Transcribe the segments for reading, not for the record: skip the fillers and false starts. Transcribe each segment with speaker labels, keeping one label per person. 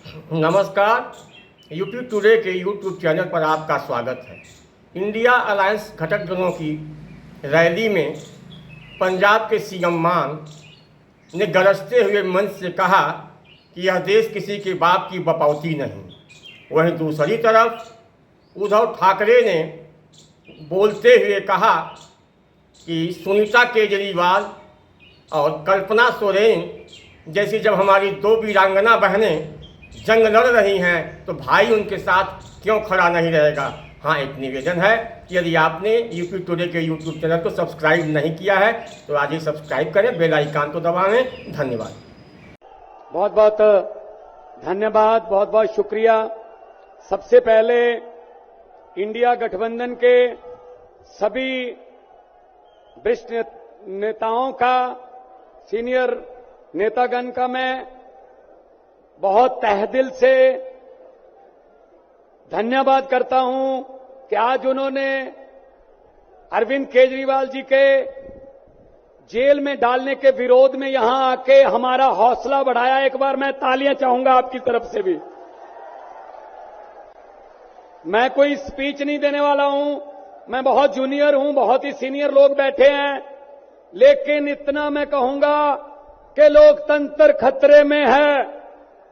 Speaker 1: नमस्कार। UP today के YouTube channel पर आपका स्वागत है। इंडिया अलायंस घटक दलों की रैली में पंजाब के सीएम मान ने गरजते हुए मंच से कहा कि यह देश किसी के बाप की बपौती नहीं। वहीं दूसरी तरफ उद्धव ठाकरे ने बोलते हुए कहा कि सुनीता केजरीवाल और कल्पना सोरेन जैसी जब हमारी दो वीरांगना बहनें जंग लड़ रही हैं तो भाई उनके साथ क्यों खड़ा नहीं रहेगा। हाँ, एक निवेदन है कि यदि आपने यूपी टुडे के यूट्यूब चैनल को सब्सक्राइब नहीं किया है तो आज ही सब्सक्राइब करें, बेल आइकन को दबाएं। धन्यवाद।
Speaker 2: बहुत बहुत धन्यवाद, बहुत बहुत शुक्रिया। सबसे पहले इंडिया गठबंधन के सभी वरिष्ठ नेताओं का, सीनियर नेतागण का मैं बहुत तहेदिल से धन्यवाद करता हूं कि आज उन्होंने अरविंद केजरीवाल जी के जेल में डालने के विरोध में यहां आके हमारा हौसला बढ़ाया। एक बार मैं तालियां चाहूंगा आपकी तरफ से भी। मैं कोई स्पीच नहीं देने वाला हूं, मैं बहुत जूनियर हूं, बहुत ही सीनियर लोग बैठे हैं, लेकिन इतना मैं कहूंगा कि लोकतंत्र खतरे में है,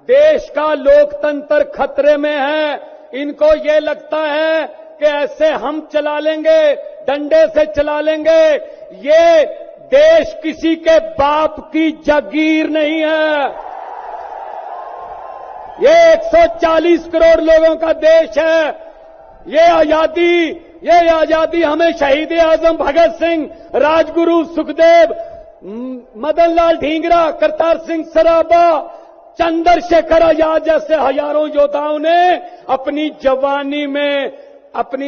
Speaker 2: देश का लोकतंत्र खतरे में है। इनको ये लगता है कि ऐसे हम चला लेंगे, डंडे से चला लेंगे। ये देश किसी के बाप की जागीर नहीं है, ये 140 करोड़ लोगों का देश है। ये आजादी हमें शहीद आजम भगत सिंह, राजगुरु सुखदेव, मदन लाल ढींगरा, करतार सिंह सराबा, चंद्रशेखर आजाद जैसे हजारों योद्धाओं ने अपनी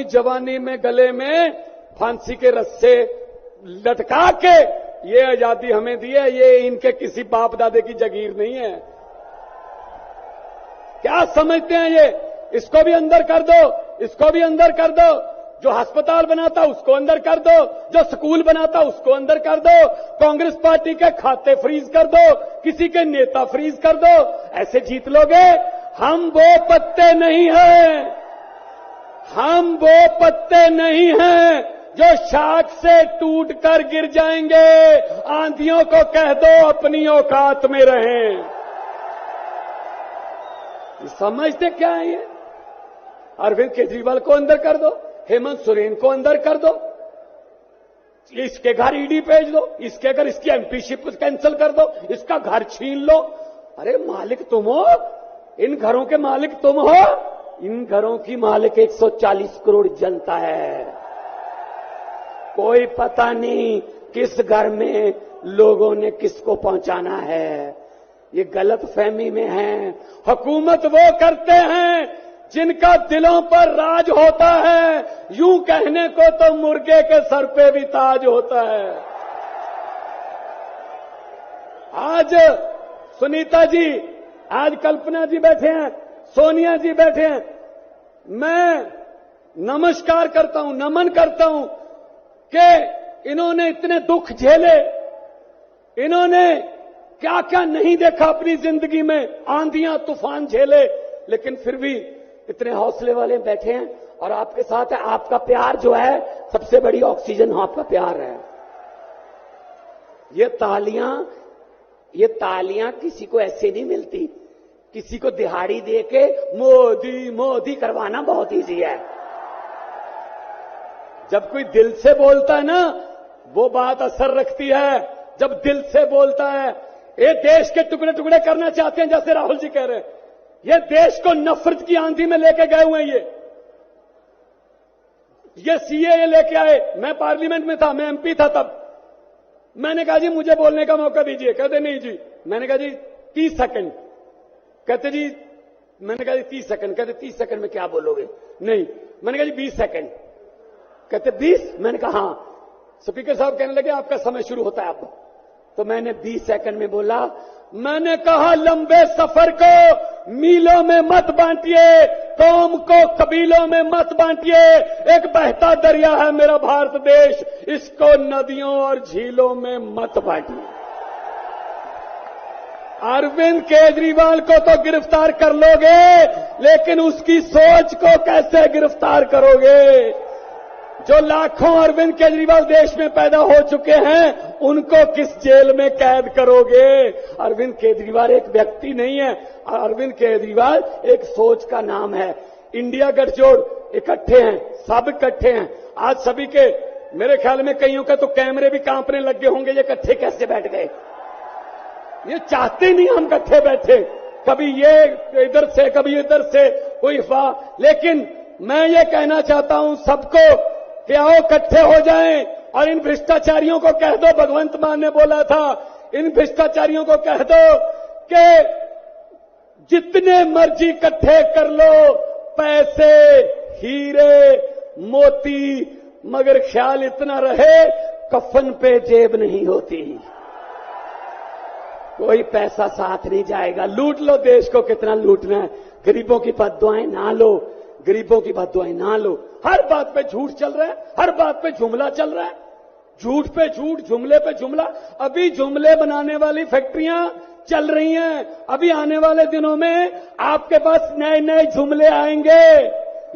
Speaker 2: जवानी में गले में फांसी के रस्से लटका के ये आजादी हमें दी है। ये इनके किसी बाप दादे की जागीर नहीं है। क्या समझते हैं ये? इसको भी अंदर कर दो, इसको भी अंदर कर दो। जो अस्पताल बनाता उसको अंदर कर दो, जो स्कूल बनाता उसको अंदर कर दो, कांग्रेस पार्टी के खाते फ्रीज कर दो, किसी के नेता फ्रीज कर दो। ऐसे जीत लोगे? हम वो पत्ते नहीं हैं, हम वो पत्ते नहीं हैं जो शाख से टूट कर गिर जाएंगे। आंधियों को कह दो अपनी औकात में रहें। समझते क्या है ये? अरविंद केजरीवाल को अंदर कर दो, हेमंत सोरेन को अंदर कर दो, इसके घर ईडी भेज दो, इसके घर इसकी एमपीशिप कैंसिल कर दो, इसका घर छीन लो। अरे मालिक तुम हो, इन घरों के मालिक तुम हो। इन घरों की मालिक 140 करोड़ जनता है। कोई पता नहीं किस घर में लोगों ने किसको पहुंचाना है, ये गलत फहमी में है। हुकूमत वो करते हैं जिनका दिलों पर राज होता है। यूं कहने को तो मुर्गे के सर पे भी ताज होता है। आज सुनीता जी, आज कल्पना जी बैठे हैं, सोनिया जी बैठे हैं। मैं नमस्कार करता हूं, नमन करता हूं कि इन्होंने इतने दुख झेले, इन्होंने क्या क्या नहीं देखा अपनी जिंदगी में, आंधियां तूफान झेले, लेकिन फिर भी इतने हौसले वाले बैठे हैं और आपके साथ है। आपका प्यार जो है सबसे बड़ी ऑक्सीजन आपका प्यार है। ये तालियां किसी को ऐसे नहीं मिलती। किसी को दिहाड़ी दे के मोदी मोदी करवाना बहुत इजी है। जब कोई दिल से बोलता है ना, वो बात असर रखती है। जब दिल से बोलता है, ये देश के टुकड़े टुकड़े करना चाहते हैं, जैसे राहुल जी कह रहे हैं। ये देश को नफरत की आंधी में लेके गए हुए हैं। ये सीएए लेके आए। मैं पार्लियामेंट में था, मैं एमपी था तब। मैंने कहा जी मुझे बोलने का मौका दीजिए। कहते नहीं जी। मैंने कहा जी 30 सेकंड। कहते जी, मैंने कहा जी 30 सेकंड। कहते 30 सेकंड में क्या बोलोगे? नहीं। मैंने कहा जी 20 सेकंड। कहते 20? मैंने कहा हाँ। स्पीकर साहब कहने लगे आपका समय शुरू होता है अब। तो मैंने 20 सेकंड में बोला, मैंने कहा लंबे सफर को मीलों में मत बांटिए, कौम को कबीलों में मत बांटिए। एक बहता दरिया है मेरा भारत देश, इसको नदियों और झीलों में मत बांटिए। अरविंद केजरीवाल को तो गिरफ्तार कर लोगे, लेकिन उसकी सोच को कैसे गिरफ्तार करोगे? जो लाखों अरविंद केजरीवाल देश में पैदा हो चुके हैं, उनको किस जेल में कैद करोगे? अरविंद केजरीवाल एक व्यक्ति नहीं है, अरविंद केजरीवाल एक सोच का नाम है। इंडिया गठजोड़ इकट्ठे हैं, सब इकट्ठे हैं। आज सभी के, मेरे ख्याल में कईयों का तो कैमरे भी कांपने लग गए होंगे, ये इकट्ठे कैसे बैठ गए? ये चाहते नहीं हम इकट्ठे बैठे, कभी ये इधर से कभी इधर से, कोई अफवाह। लेकिन मैं ये कहना चाहता हूं सबको कि आओ इकट्ठे हो जाएं और इन भ्रष्टाचारियों को कह दो, भगवंत मान ने बोला था, इन भ्रष्टाचारियों को कह दो कि जितने मर्जी इकट्ठे कर लो पैसे, हीरे, मोती, मगर ख्याल इतना रहे कफन पे जेब नहीं होती, कोई पैसा साथ नहीं जाएगा। लूट लो देश को, कितना लूटना है। गरीबों की बददुआएं ना लो, गरीबों की बददुआएं ना लो। हर बात पे झूठ चल रहा है, हर बात पे जुमला चल रहा है, झूठ पे झूठ, जुमले पे जुमला। अभी जुमले बनाने वाली फैक्ट्रियां चल रही हैं, अभी आने वाले दिनों में आपके पास नए नए जुमले आएंगे,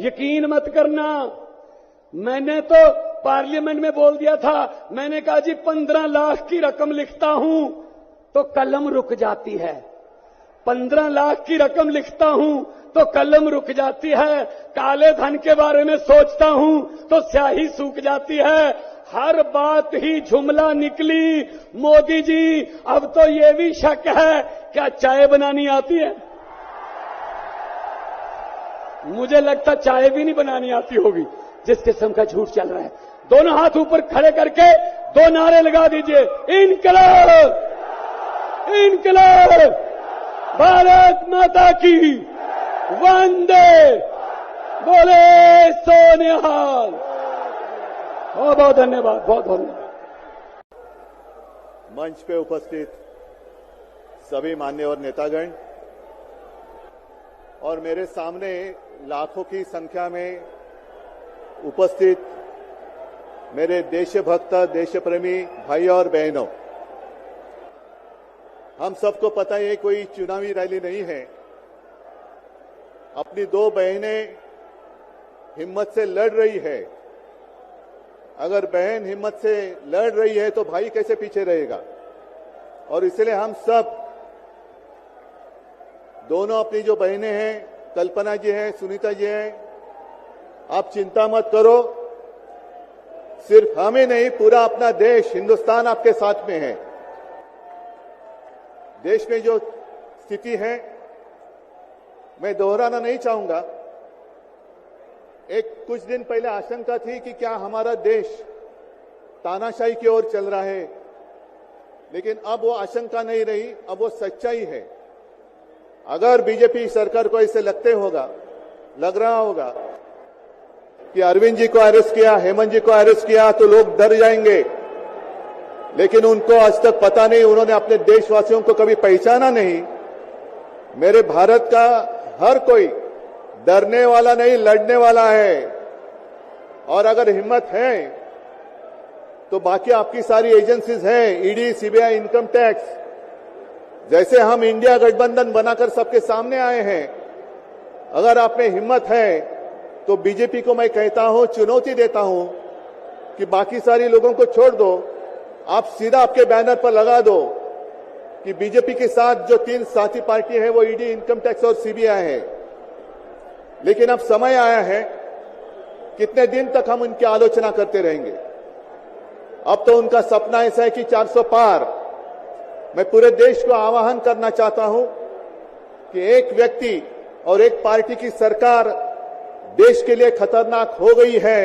Speaker 2: यकीन मत करना। मैंने तो पार्लियामेंट में बोल दिया था, मैंने कहा जी 15 लाख की रकम लिखता हूं तो कलम रुक जाती है, 15 लाख की रकम लिखता हूं तो कलम रुक जाती है, काले धन के बारे में सोचता हूं तो स्याही सूख जाती है। हर बात ही जुमला निकली। मोदी जी, अब तो ये भी शक है, क्या चाय बनानी आती है? मुझे लगता चाय भी नहीं बनानी आती होगी, जिस किस्म का झूठ चल रहा है। दोनों हाथ ऊपर खड़े करके 2 नारे लगा दीजिए, इनकलाब, इनकलाब, भारत माता की, वंदे, बोले सोनिहाल। बहुत बहुत धन्यवाद, बहुत बहुत धन्यवाद।
Speaker 3: मंच पे उपस्थित सभी मान्यवर नेतागण और मेरे सामने लाखों की संख्या में उपस्थित मेरे देशभक्त, देशप्रेमी भाई और बहनों, हम सबको पता है कोई चुनावी रैली नहीं है। अपनी 2 बहनें हिम्मत से लड़ रही है। अगर बहन हिम्मत से लड़ रही है तो भाई कैसे पीछे रहेगा? और इसलिए हम सब दोनों अपनी जो बहनें हैं, कल्पना जी हैं, सुनीता जी हैं, आप चिंता मत करो, सिर्फ हमें नहीं पूरा अपना देश, हिंदुस्तान आपके साथ में है। देश में जो स्थिति है मैं दोहराना नहीं चाहूंगा। एक कुछ दिन पहले आशंका थी कि क्या हमारा देश तानाशाही की ओर चल रहा है, लेकिन अब वो आशंका नहीं रही, अब वो सच्चाई है। अगर बीजेपी सरकार को ऐसे लग रहा होगा कि अरविंद जी को अरेस्ट किया, हेमंत जी को अरेस्ट किया तो लोग डर जाएंगे, लेकिन उनको आज तक पता नहीं, उन्होंने अपने देशवासियों को कभी पहचाना नहीं। मेरे भारत का हर कोई डरने वाला नहीं, लड़ने वाला है। और अगर हिम्मत है तो बाकी आपकी सारी एजेंसीज हैं, ईडी, सीबीआई, इनकम टैक्स, जैसे हम इंडिया गठबंधन बनाकर सबके सामने आए हैं। अगर आप में हिम्मत है तो बीजेपी को मैं कहता हूं, चुनौती देता हूं कि बाकी सारी लोगों को छोड़ दो, आप सीधा आपके बैनर पर लगा दो कि बीजेपी के साथ जो 3 साथी पार्टी है वो ईडी, इनकम टैक्स और सीबीआई है। लेकिन अब समय आया है, कितने दिन तक हम उनकी आलोचना करते रहेंगे? अब तो उनका सपना ऐसा है कि 400 पार। मैं पूरे देश को आह्वान करना चाहता हूं कि एक व्यक्ति और एक पार्टी की सरकार देश के लिए खतरनाक हो गई है,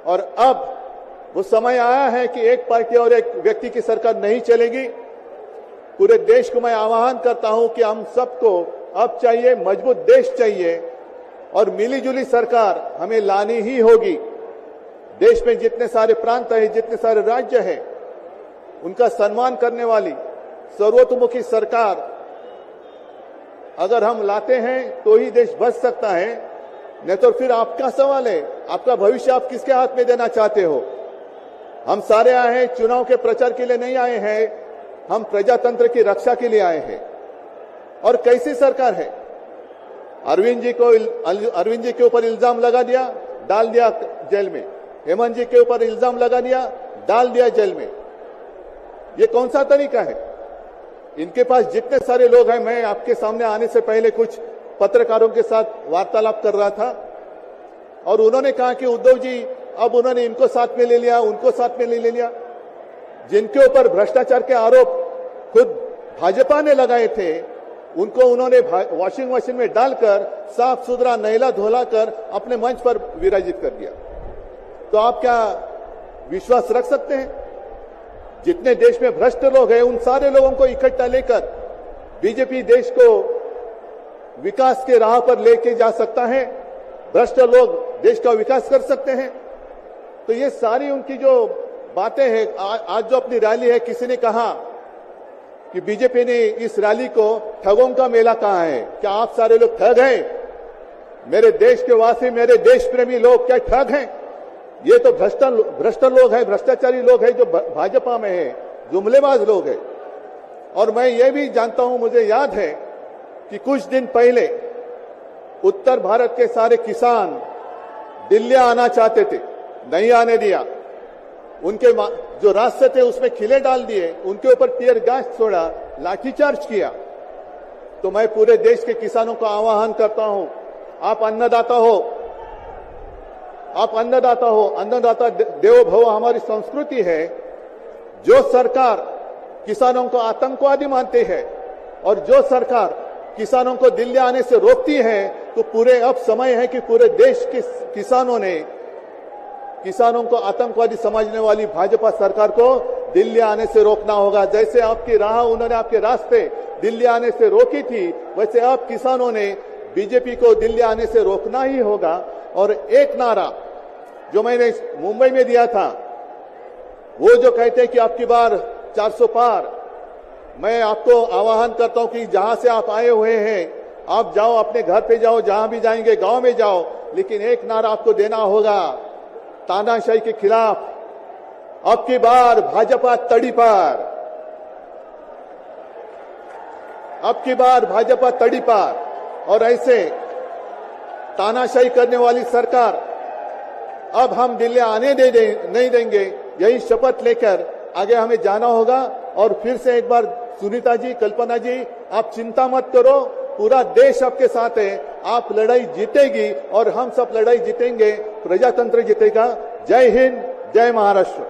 Speaker 3: और अब वो समय आया है कि एक पार्टी और एक व्यक्ति की सरकार नहीं चलेगी। पूरे देश को मैं आह्वान करता हूं कि हम सबको अब चाहिए, मजबूत देश चाहिए और मिलीजुली सरकार हमें लानी ही होगी। देश में जितने सारे प्रांत हैं, जितने सारे राज्य हैं, उनका सम्मान करने वाली सर्वतोमुखी सरकार अगर हम लाते हैं तो ही देश बच सकता है, नहीं तो फिर आपका सवाल है, आपका भविष्य आप किसके हाथ में देना चाहते हो? हम सारे आए हैं, चुनाव के प्रचार के लिए नहीं आए हैं हम प्रजातंत्र की रक्षा के लिए आए हैं। और कैसी सरकार है? अरविंद जी के ऊपर इल्जाम लगा दिया, डाल दिया जेल में। हेमंत जी के ऊपर इल्जाम लगा दिया, डाल दिया जेल में। ये कौन सा तरीका है? इनके पास जितने सारे लोग हैं, मैं आपके सामने आने से पहले कुछ पत्रकारों के साथ वार्तालाप कर रहा था और उन्होंने कहा कि उद्धव जी अब उन्होंने इनको साथ में ले लिया, उनको साथ में ले लिया। जिनके ऊपर भ्रष्टाचार के आरोप खुद भाजपा ने लगाए थे, उनको उन्होंने वॉशिंग मशीन में डालकर साफ सुथरा नहला धोला कर अपने मंच पर विराजित कर दिया। तो आप क्या विश्वास रख सकते हैं? जितने देश में भ्रष्ट लोग हैं, उन सारे लोगों को इकट्ठा लेकर बीजेपी देश को विकास के राह पर लेके जा सकता है? भ्रष्ट लोग देश का विकास कर सकते हैं? तो ये सारी उनकी जो बातें हैं, आज जो अपनी रैली है, किसी ने कहा कि बीजेपी ने इस रैली को ठगों का मेला कहा है। क्या आप सारे लोग ठग हैं? मेरे देश के वासी, मेरे देश प्रेमी लोग क्या ठग हैं? ये तो भ्रष्ट लोग हैं, भ्रष्टाचारी लोग हैं जो भाजपा में है, जुमलेबाज लोग हैं। और मैं ये भी जानता हूं, मुझे याद है कि कुछ दिन पहले उत्तर भारत के सारे किसान दिल्ली आना चाहते थे, नहीं आने दिया। उनके जो रास्ते थे उसमें खिले डाल दिए, उनके ऊपर टीयर गैस छोड़ा, लाठीचार्ज किया। तो मैं पूरे देश के किसानों का आह्वान करता हूं, आप अन्नदाता हो, आप अन्नदाता हो, अन्नदाता देवो भव हमारी संस्कृति है। जो सरकार किसानों को आतंकवादी मानती है और जो सरकार किसानों को दिल्ली आने से रोकती है, तो पूरे अब समय है कि पूरे देश के किसानों ने किसानों को आतंकवादी समझने वाली भाजपा सरकार को दिल्ली आने से रोकना होगा। जैसे आपकी राह, उन्होंने आपके रास्ते दिल्ली आने से रोकी थी, वैसे अब किसानों ने बीजेपी को दिल्ली आने से रोकना ही होगा। और एक नारा जो मैंने मुंबई में दिया था, वो जो कहते हैं कि आपकी बार 400 पार, मैं आपको आह्वान करता हूं कि जहां से आप आए हुए हैं, आप जाओ, अपने घर पे जाओ, जहां भी जाएंगे, गांव में जाओ, लेकिन एक नारा आपको देना होगा तानाशाही के खिलाफ, अब की बार भाजपा तड़ी पार, अब की बार भाजपा तड़ी पार। और ऐसे तानाशाही करने वाली सरकार अब हम दिल्ली आने नहीं देंगे, यही शपथ लेकर आगे हमें जाना होगा। और फिर से एक बार सुनीता जी, कल्पना जी, आप चिंता मत करो, पूरा देश आपके साथ है, आप लड़ाई जीतेगी और हम सब लड़ाई जीतेंगे, प्रजातंत्र जीतेगा। जय हिंद, जय महाराष्ट्र।